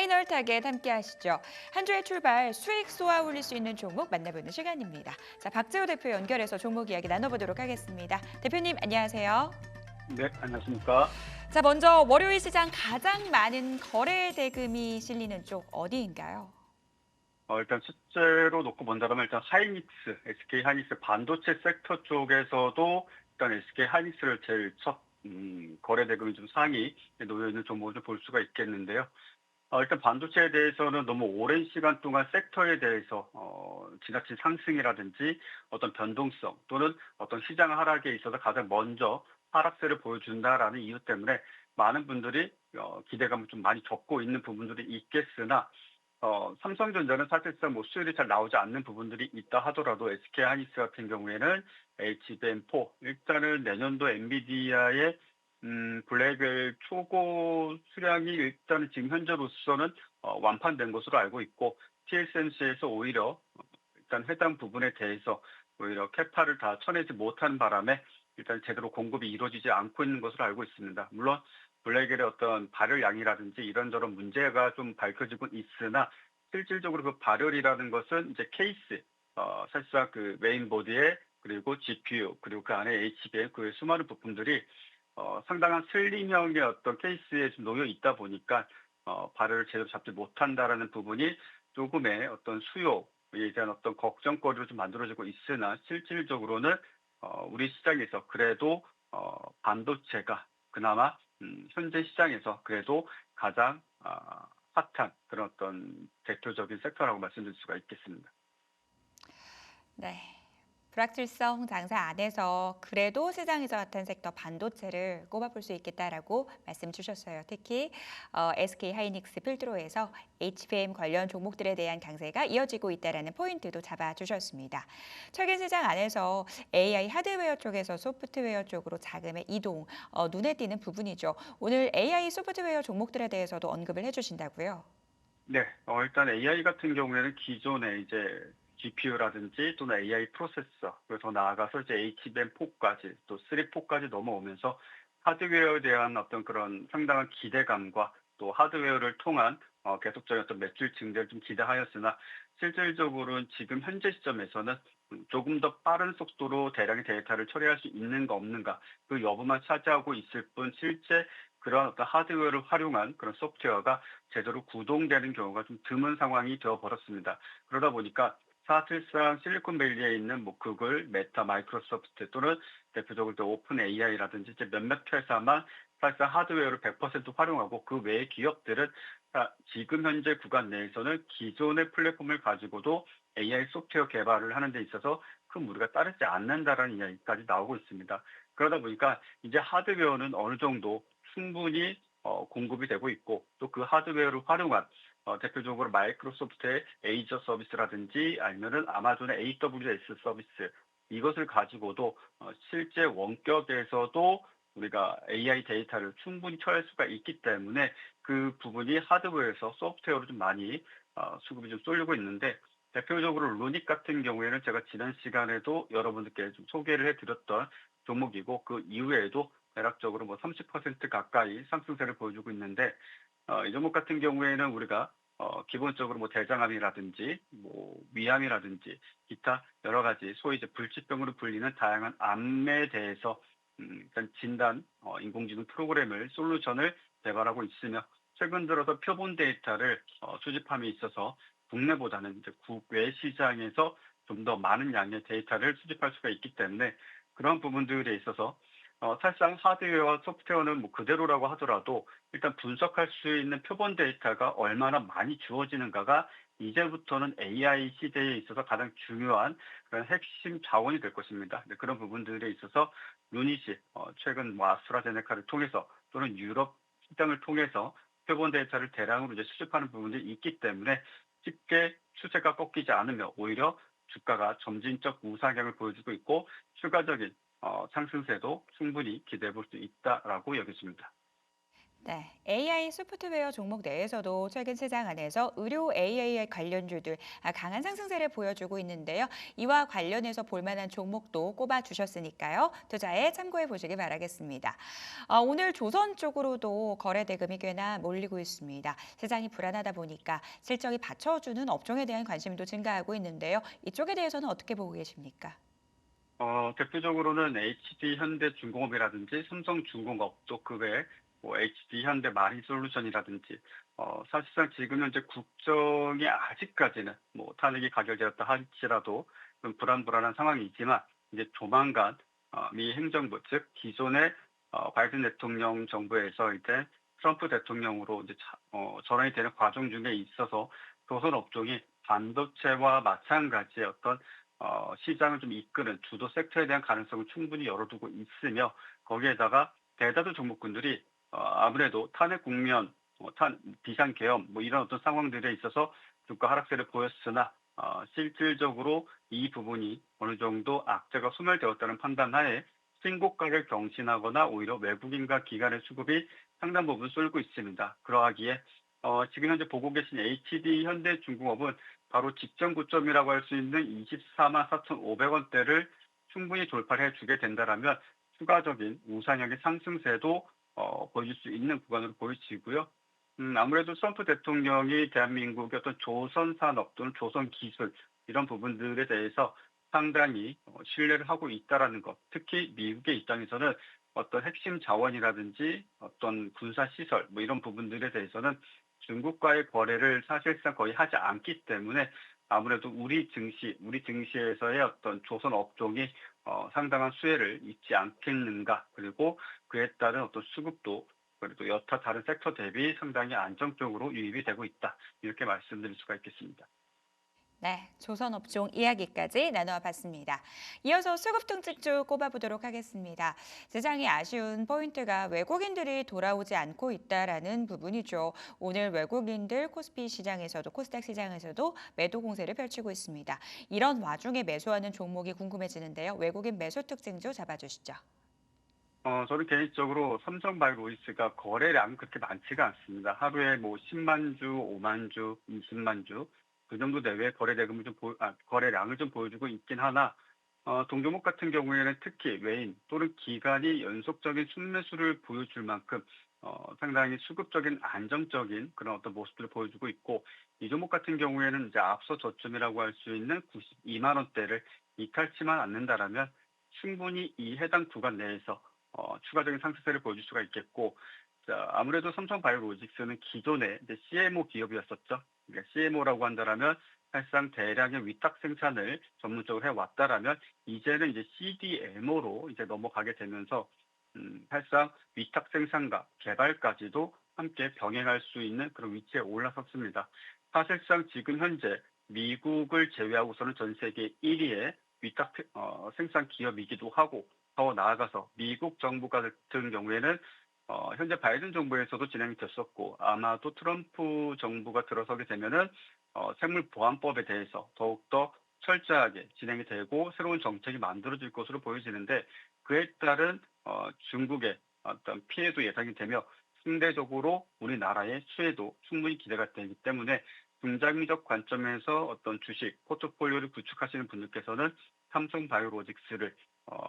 파이널 타겟 함께 하시죠. 한 주의 출발 수익 쏘아 올릴 수 있는 종목 만나보는 시간입니다. 자, 박재호 대표 연결해서 종목 이야기 나눠보도록 하겠습니다. 대표님 안녕하세요. 네, 안녕하십니까. 자, 먼저 월요일 시장 가장 많은 거래 대금이 실리는 쪽 어디인가요? 일단 숫자로 놓고 본다면 일단 하이닉스, SK 하이닉스 반도체 섹터 쪽에서도 일단 SK 하이닉스를 제일 첫 거래 대금이 좀 상위 놓여 있는 종목을 좀 볼 수가 있겠는데요. 일단 반도체에 대해서는 너무 오랜 시간 동안 섹터에 대해서 지나친 상승이라든지 어떤 변동성 또는 어떤 시장 하락에 있어서 가장 먼저 하락세를 보여준다라는 이유 때문에 많은 분들이 기대감을 좀 많이 적고 있는 부분들이 있겠으나 삼성전자는 사실상 뭐 수율이 잘 나오지 않는 부분들이 있다 하더라도 SK 하이닉스 같은 경우에는 HBM4 일단은 내년도 엔비디아의 블랙웰 초고 수량이 일단은 지금 현재로서는 완판된 것으로 알고 있고 TSMC에서 오히려 일단 해당 부분에 대해서 오히려 캐파를 다 쳐내지 못한 바람에 일단 제대로 공급이 이루어지지 않고 있는 것으로 알고 있습니다. 물론 블랙웰의 어떤 발열량이라든지 이런저런 문제가 좀 밝혀지고 있으나 실질적으로 그 발열이라는 것은 이제 케이스, 사실상 그 메인보드에 그리고 GPU 그리고 그 안에 HBM 그 수많은 부품들이 상당한 슬림형의 어떤 케이스에 좀 놓여 있다 보니까 발열을 제대로 잡지 못한다라는 부분이 조금의 어떤 수요에 대한 어떤 걱정거리로 좀 만들어지고 있으나 실질적으로는 우리 시장에서 그래도 반도체가 그나마 현재 시장에서 그래도 가장 핫한 그런 어떤 대표적인 섹터라고 말씀드릴 수가 있겠습니다. 네. 불확실성 장세 안에서 그래도 시장에서 핫한 섹터 반도체를 꼽아볼 수 있겠다라고 말씀 주셨어요. 특히 SK 하이닉스 필드로에서 HBM 관련 종목들에 대한 강세가 이어지고 있다라는 포인트도 잡아주셨습니다. 최근 시장 안에서 AI 하드웨어 쪽에서 소프트웨어 쪽으로 자금의 이동, 눈에 띄는 부분이죠. 오늘 AI 소프트웨어 종목들에 대해서도 언급을 해주신다고요? 네, 일단 AI 같은 경우에는 기존에 이제 GPU라든지 또는 AI 프로세서, 그리고 더 나아가서 이제 HBM4까지 또 3.4까지 넘어오면서 하드웨어에 대한 어떤 그런 상당한 기대감과 또 하드웨어를 통한 계속적인 어떤 매출 증대를 좀 기대하였으나 실질적으로는 지금 현재 시점에서는 조금 더 빠른 속도로 대량의 데이터를 처리할 수 있는가 없는가 그 여부만 차지하고 있을 뿐 실제 그런 어떤 하드웨어를 활용한 그런 소프트웨어가 제대로 구동되는 경우가 좀 드문 상황이 되어버렸습니다. 그러다 보니까 사실상 실리콘밸리에 있는 뭐 구글, 메타, 마이크로소프트 또는 대표적으로 또 오픈 AI라든지 이제 몇몇 회사만 사실상 하드웨어를 100% 활용하고 그 외의 기업들은 지금 현재 구간 내에서는 기존의 플랫폼을 가지고도 AI 소프트웨어 개발을 하는 데 있어서 큰 무리가 따르지 않는다라는 이야기까지 나오고 있습니다. 그러다 보니까 이제 하드웨어는 어느 정도 충분히 공급이 되고 있고 또 그 하드웨어를 활용한 대표적으로 마이크로소프트의 에이저 서비스라든지 아니면은 아마존의 AWS 서비스 이것을 가지고도 실제 원격에서도 우리가 AI 데이터를 충분히 처리할 수가 있기 때문에 그 부분이 하드웨어에서 소프트웨어로 좀 많이 수급이 좀 쏠리고 있는데 대표적으로 루닉 같은 경우에는 제가 지난 시간에도 여러분들께 좀 소개를 해드렸던 종목이고 그 이후에도 대략적으로 뭐 30% 가까이 상승세를 보여주고 있는데 이 종목 같은 경우에는 우리가 기본적으로 뭐 대장암이라든지 뭐 위암이라든지 기타 여러 가지 소위 이제 불치병으로 불리는 다양한 암에 대해서 일단 진단 인공지능 프로그램을 솔루션을 개발하고 있으며 최근 들어서 표본 데이터를 수집함에 있어서 국내보다는 이제 국외 시장에서 좀 더 많은 양의 데이터를 수집할 수가 있기 때문에 그런 부분들에 있어서 사실상 하드웨어와 소프트웨어는 뭐 그대로라고 하더라도 일단 분석할 수 있는 표본 데이터가 얼마나 많이 주어지는가가 이제부터는 AI 시대에 있어서 가장 중요한 그런 핵심 자원이 될 것입니다. 네, 그런 부분들에 있어서 유닛이 최근 뭐 아스트라제네카를 통해서 또는 유럽 시장을 통해서 표본 데이터를 대량으로 이제 수집하는 부분들이 있기 때문에 쉽게 추세가 꺾이지 않으며 오히려 주가가 점진적 우상향을 보여주고 있고 추가적인 상승세도 충분히 기대해 볼 수 있다라고 여겨집니다. 네, AI 소프트웨어 종목 내에서도 최근 시장 안에서 의료 AI 관련주들 강한 상승세를 보여주고 있는데요. 이와 관련해서 볼만한 종목도 꼽아 주셨으니까요. 투자에 참고해 보시기 바라겠습니다. 오늘 조선 쪽으로도 거래 대금이 꽤나 몰리고 있습니다. 시장이 불안하다 보니까 실적이 받쳐주는 업종에 대한 관심도 증가하고 있는데요. 이쪽에 대해서는 어떻게 보고 계십니까? 대표적으로는 HD현대중공업이라든지 삼성중공업 또 그 외에 뭐 HD현대 마린솔루션이라든지 사실상 지금 현재 국정이 아직까지는 뭐 탄핵이 가결되었다 할지라도 좀 불안불안한 상황이지만 이제 조만간 미 행정부 즉 기존의 바이든 대통령 정부에서 이제 트럼프 대통령으로 이제 전환이 되는 과정 중에 있어서 조선 업종이 반도체와 마찬가지의 어떤 시장을 좀 이끄는 주도 섹터에 대한 가능성을 충분히 열어두고 있으며 거기에다가 대다수 종목군들이 아무래도 탄핵 국면, 비상계엄 뭐 이런 어떤 상황들에 있어서 주가 하락세를 보였으나 실질적으로 이 부분이 어느 정도 악재가 소멸되었다는 판단하에 신고가를 경신하거나 오히려 외국인과 기관의 수급이 상당 부분 쏠고 있습니다. 그러하기에 지금 현재 보고 계신 HD 현대중공업은 바로 직전 고점이라고 할 수 있는 24만 4,500원대를 충분히 돌파를 해주게 된다라면 추가적인 우상향의 상승세도 보여줄 수 있는 구간으로 보여지고요. 아무래도 트럼프 대통령이 대한민국의 어떤 조선 산업 또는 조선 기술 이런 부분들에 대해서 상당히 신뢰를 하고 있다라는 것. 특히 미국의 입장에서는 어떤 핵심 자원이라든지 어떤 군사 시설 뭐 이런 부분들에 대해서는 중국과의 거래를 사실상 거의 하지 않기 때문에 아무래도 우리 증시에서의 어떤 조선 업종이 상당한 수혜를 입지 않겠는가. 그리고 그에 따른 어떤 수급도 그래도 여타 다른 섹터 대비 상당히 안정적으로 유입이 되고 있다. 이렇게 말씀드릴 수가 있겠습니다. 네, 조선업종 이야기까지 나누어 봤습니다. 이어서 수급통증 쪽 꼽아보도록 하겠습니다. 시장이 아쉬운 포인트가 외국인들이 돌아오지 않고 있다라는 부분이죠. 오늘 외국인들 코스피 시장에서도 코스닥 시장에서도 매도 공세를 펼치고 있습니다. 이런 와중에 매수하는 종목이 궁금해지는데요. 외국인 매수 특징 좀 잡아주시죠. 저는 개인적으로 삼성바이오로직스가 거래량이 그렇게 많지가 않습니다. 하루에 뭐 10만 주, 5만 주, 20만 주, 그 정도 내외의 거래 대금을 거래량을 좀 보여주고 있긴 하나, 동종목 같은 경우에는 특히 외인 또는 기관이 연속적인 순매수를 보여줄 만큼, 상당히 수급적인 안정적인 그런 어떤 모습들을 보여주고 있고, 이 종목 같은 경우에는 이제 앞서 저점이라고 할 수 있는 92만 원대를 이탈치만 않는다라면 충분히 이 해당 구간 내에서 추가적인 상승세를 보여줄 수가 있겠고, 자, 아무래도 삼성바이오로직스는 기존에 이제 CMO 기업이었었죠. 그러니까 CMO라고 한다라면 사실상 대량의 위탁 생산을 전문적으로 해왔다라면 이제는 이제 CDMO로 이제 넘어가게 되면서 사실상 위탁 생산과 개발까지도 함께 병행할 수 있는 그런 위치에 올라섰습니다. 사실상 지금 현재 미국을 제외하고서는 전 세계 1위의 위탁 생산 기업이기도 하고 더 나아가서 미국 정부 같은 경우에는 현재 바이든 정부에서도 진행이 됐었고 아마도 트럼프 정부가 들어서게 되면은 생물보안법에 대해서 더욱더 철저하게 진행이 되고 새로운 정책이 만들어질 것으로 보여지는데 그에 따른 중국의 어떤 피해도 예상이 되며 상대적으로 우리나라의 수혜도 충분히 기대가 되기 때문에 중장기적 관점에서 어떤 주식 포트폴리오를 구축하시는 분들께서는 삼성바이오로직스를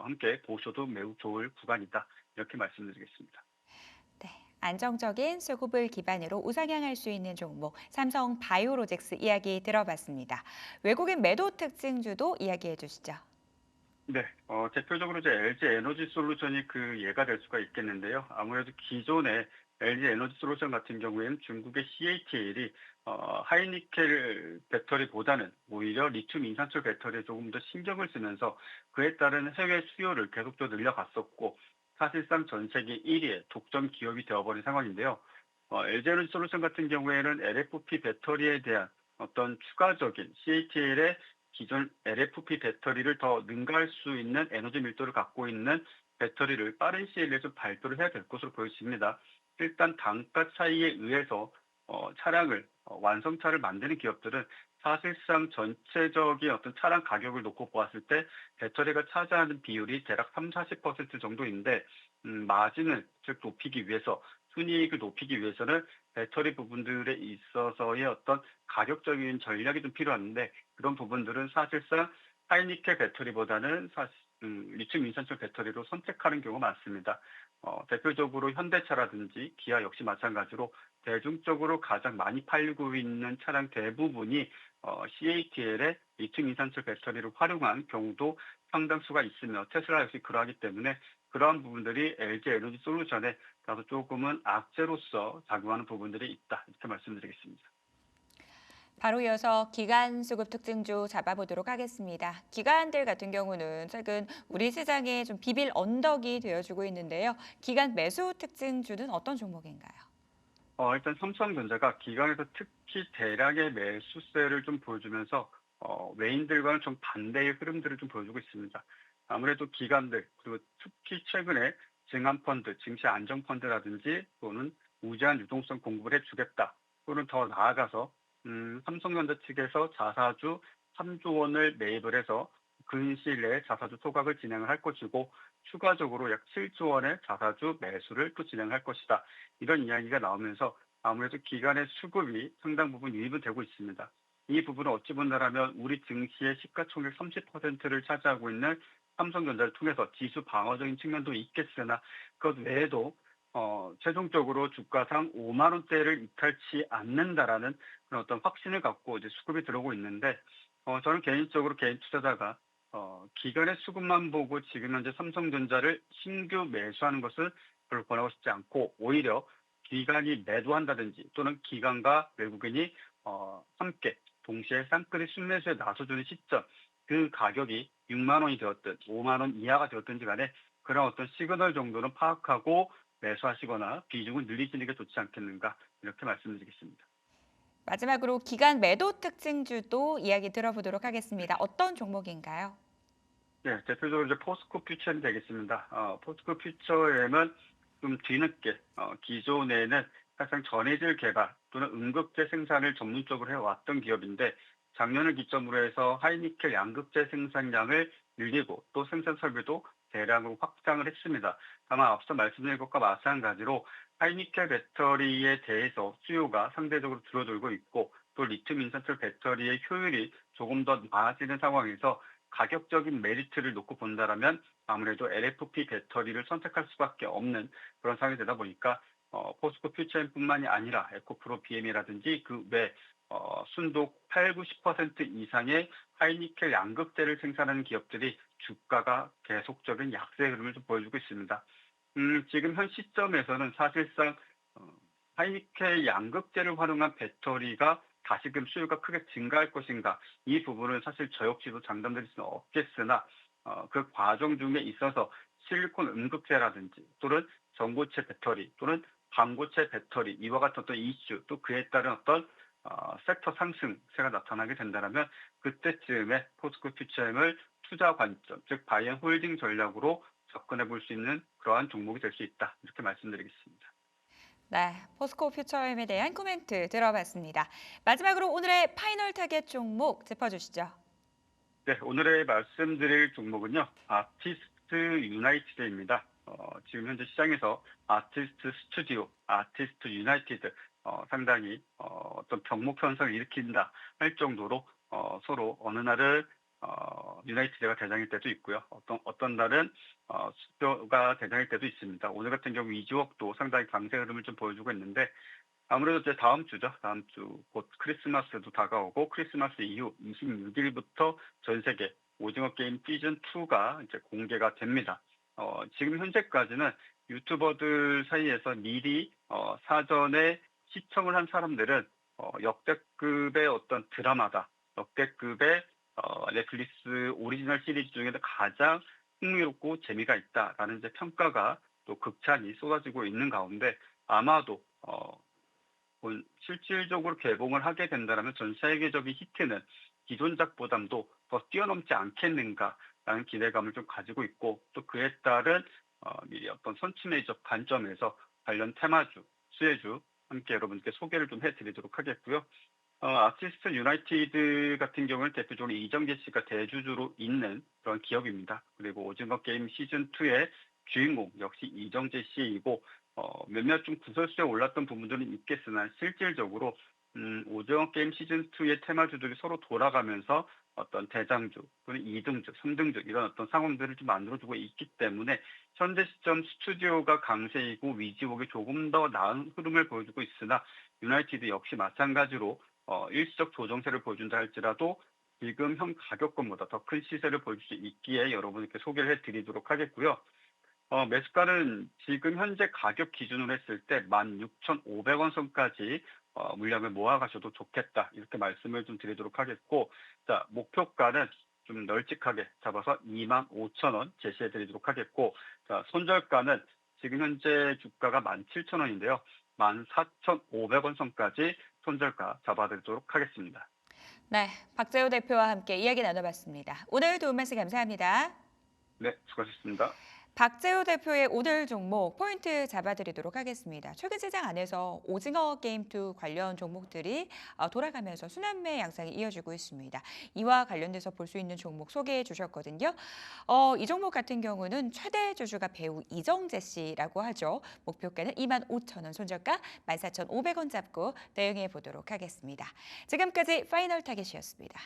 함께 보셔도 매우 좋을 구간이다. 이렇게 말씀드리겠습니다. 네, 안정적인 수급을 기반으로 우상향할 수 있는 종목 삼성 바이오로직스 이야기 들어봤습니다. 외국인 매도 특징주도 이야기해 주시죠. 네, 대표적으로 이제 LG 에너지 솔루션이 그 예가 될 수가 있겠는데요. 아무래도 기존의 LG 에너지 솔루션 같은 경우에는 중국의 CATL이 하이니켈 배터리보다는 오히려 리튬 인산철 배터리에 조금 더 신경을 쓰면서 그에 따른 해외 수요를 계속적으로 늘려갔었고 사실상 전 세계 1위의 독점 기업이 되어버린 상황인데요. LG 에너지 솔루션 같은 경우에는 LFP 배터리에 대한 어떤 추가적인 CATL의 기존 LFP 배터리를 더 능가할 수 있는 에너지 밀도를 갖고 있는 배터리를 빠른 시일 내에 좀 발표를 해야 될 것으로 보여집니다. 일단 단가 차이에 의해서 차량을 완성차를 만드는 기업들은 사실상 전체적인 어떤 차량 가격을 놓고 보았을 때 배터리가 차지하는 비율이 대략 3, 40% 정도인데 마진을 즉 높이기 위해서 순이익을 높이기 위해서는 배터리 부분들에 있어서의 어떤 가격적인 전략이 좀 필요한데 그런 부분들은 사실상 하이니켈 배터리보다는 리튬 인산철 배터리로 선택하는 경우가 많습니다. 대표적으로 현대차라든지 기아 역시 마찬가지로 대중적으로 가장 많이 팔리고 있는 차량 대부분이 CATL의 리튬 인산철 배터리를 활용한 경우도 상당수가 있으며 테슬라 역시 그러하기 때문에 그러한 부분들이 LG 에너지 솔루션에 다소 조금은 악재로서 작용하는 부분들이 있다. 이렇게 말씀드리겠습니다. 바로 이어서 기간 수급 특징주 잡아보도록 하겠습니다. 기관들 같은 경우는 최근 우리 시장에 좀 비빌 언덕이 되어주고 있는데요. 기관 매수 특징주는 어떤 종목인가요? 일단 삼성전자가 기관에서 특히 대량의 매수세를 좀 보여주면서 외인들과는 좀 반대의 흐름들을 좀 보여주고 있습니다. 아무래도 기관들 그리고 특히 최근에 증안펀드, 증시 안정펀드라든지 또는 무제한 유동성 공급을 해주겠다. 또는 더 나아가서 삼성전자 측에서 자사주 3조 원을 매입을 해서 근시일 내에 자사주 소각을 진행을 할 것이고 추가적으로 약 7조 원의 자사주 매수를 또 진행할 것이다. 이런 이야기가 나오면서 아무래도 기관의 수급이 상당 부분 유입은 되고 있습니다. 이 부분은 어찌 본다라면 우리 증시의 시가총액 30%를 차지하고 있는 삼성전자를 통해서 지수 방어적인 측면도 있겠으나 그것 외에도 최종적으로 주가상 5만 원대를 이탈치 않는다라는 그런 어떤 확신을 갖고 이제 수급이 들어오고 있는데 저는 개인적으로 개인 투자자가 기관의 수급만 보고 지금 현재 삼성전자를 신규 매수하는 것을 별로 권하고 싶지 않고 오히려 기관이 매도한다든지 또는 기관과 외국인이 함께 동시에 쌍끌이 순매수에 나서주는 시점 그 가격이 6만 원이 되었든 5만 원 이하가 되었든지 간에 그런 어떤 시그널 정도는 파악하고 매수하시거나 비중을 늘리시는 게 좋지 않겠는가 이렇게 말씀드리겠습니다. 마지막으로 기관 매도 특징주도 이야기 들어보도록 하겠습니다. 어떤 종목인가요? 네, 대표적으로 이제 포스코 퓨처엠이 되겠습니다. 포스코 퓨처엠은 좀 뒤늦게 기존에는 사실상 전해질 개발 또는 음극재 생산을 전문적으로 해왔던 기업인데 작년을 기점으로 해서 하이니켈 양극재 생산량을 늘리고 또 생산 설비도 대량으로 확장을 했습니다. 다만 앞서 말씀드린 것과 마찬가지로 하이니켈 배터리에 대해서 수요가 상대적으로 줄어들고 있고 또 리튬 인산철 배터리의 효율이 조금 더 나아지는 상황에서 가격적인 메리트를 놓고 본다라면 아무래도 LFP 배터리를 선택할 수밖에 없는 그런 상황이 되다 보니까 포스코 퓨처엠뿐만이 아니라 에코프로 BM이라든지 그 외 순도 8, 90% 이상의 하이니켈 양극재를 생산하는 기업들이 주가가 계속적인 약세 흐름을 좀 보여주고 있습니다. 지금 현 시점에서는 사실상 어, 하이니켈 양극재를 활용한 배터리가 다시금 수요가 크게 증가할 것인가 이 부분은 사실 저 역시도 장담드릴 수는 없겠으나 그 과정 중에 있어서 실리콘 음극재라든지 또는 전고체 배터리 또는 반고체 배터리 이와 같은 어떤 이슈 또 그에 따른 어떤 섹터 상승세가 나타나게 된다면 그때쯤에 포스코 퓨처엠을 투자 관점 즉 바이앤 홀딩 전략으로 접근해 볼 수 있는 그러한 종목이 될 수 있다 이렇게 말씀드리겠습니다. 네, 포스코 퓨처엠에 대한 코멘트 들어봤습니다. 마지막으로 오늘의 파이널 타겟 종목 짚어주시죠. 네, 오늘의 말씀드릴 종목은요, 아티스트 유나이티드입니다. 지금 현재 시장에서 아티스트 스튜디오, 아티스트 유나이티드, 상당히 어떤 병목 현상을 일으킨다 할 정도로 서로 어느 날은 유나이티드가 대장일 때도 있고요. 어떤 날은 스튜디오가 대장일 때도 있습니다. 오늘 같은 경우 이지웍도 상당히 강세 흐름을 좀 보여주고 있는데 아무래도 이제 다음 주죠. 다음 주 곧 크리스마스도 다가오고 크리스마스 이후 26일부터 전 세계 오징어 게임 시즌 2가 이제 공개가 됩니다. 지금 현재까지는 유튜버들 사이에서 미리 사전에 시청을 한 사람들은 역대급의 어떤 드라마다, 역대급의 넷플릭스 오리지널 시리즈 중에서 가장 흥미롭고 재미가 있다라는 이제 평가가 또 극찬이 쏟아지고 있는 가운데 아마도 실질적으로 개봉을 하게 된다면 전 세계적인 히트는 기존작보담도 더 뛰어넘지 않겠는가라는 기대감을 좀 가지고 있고 또 그에 따른 미리 어떤 선취매적 관점에서 관련 테마주, 수혜주 함께 여러분께 소개를 좀 해드리도록 하겠고요. 아티스트 유나이티드 같은 경우는 대표적으로 이정재 씨가 대주주로 있는 그런 기업입니다. 그리고 오징어 게임 시즌 2의 주인공 역시 이정재 씨이고 몇몇 좀 구설수에 올랐던 부분들은 있겠으나 실질적으로 오징어 게임 시즌2의 테마주들이 서로 돌아가면서 어떤 대장주 또는 2등주, 3등주 이런 어떤 상황들을 좀 만들어주고 있기 때문에 현재 시점 스튜디오가 강세이고 위지옥이 조금 더 나은 흐름을 보여주고 있으나 유나이티드 역시 마찬가지로 일시적 조정세를 보여준다 할지라도 지금 현 가격권보다 더 큰 시세를 보여줄 수 있기에 여러분께 소개를 해드리도록 하겠고요. 매수가는 지금 현재 가격 기준으로 했을 때 16,500원 선까지 물량을 모아가셔도 좋겠다. 이렇게 말씀을 좀 드리도록 하겠고, 자, 목표가는 좀 널찍하게 잡아서 25,000원 제시해 드리도록 하겠고, 자, 손절가는 지금 현재 주가가 17,000원인데요. 14,500원 선까지 손절가 잡아드리도록 하겠습니다. 네, 박재호 대표와 함께 이야기 나눠봤습니다. 오늘 도움 말씀 감사합니다. 네, 수고하셨습니다. 박재호 대표의 오늘 종목 포인트 잡아드리도록 하겠습니다. 최근 시장 안에서 오징어 게임2 관련 종목들이 돌아가면서 순환매 양상이 이어지고 있습니다. 이와 관련돼서 볼 수 있는 종목 소개해 주셨거든요. 이 종목 같은 경우는 최대 주주가 배우 이정재 씨라고 하죠. 목표가는 25,000원, 손절가 14,500원 잡고 대응해 보도록 하겠습니다. 지금까지 파이널 타겟이었습니다.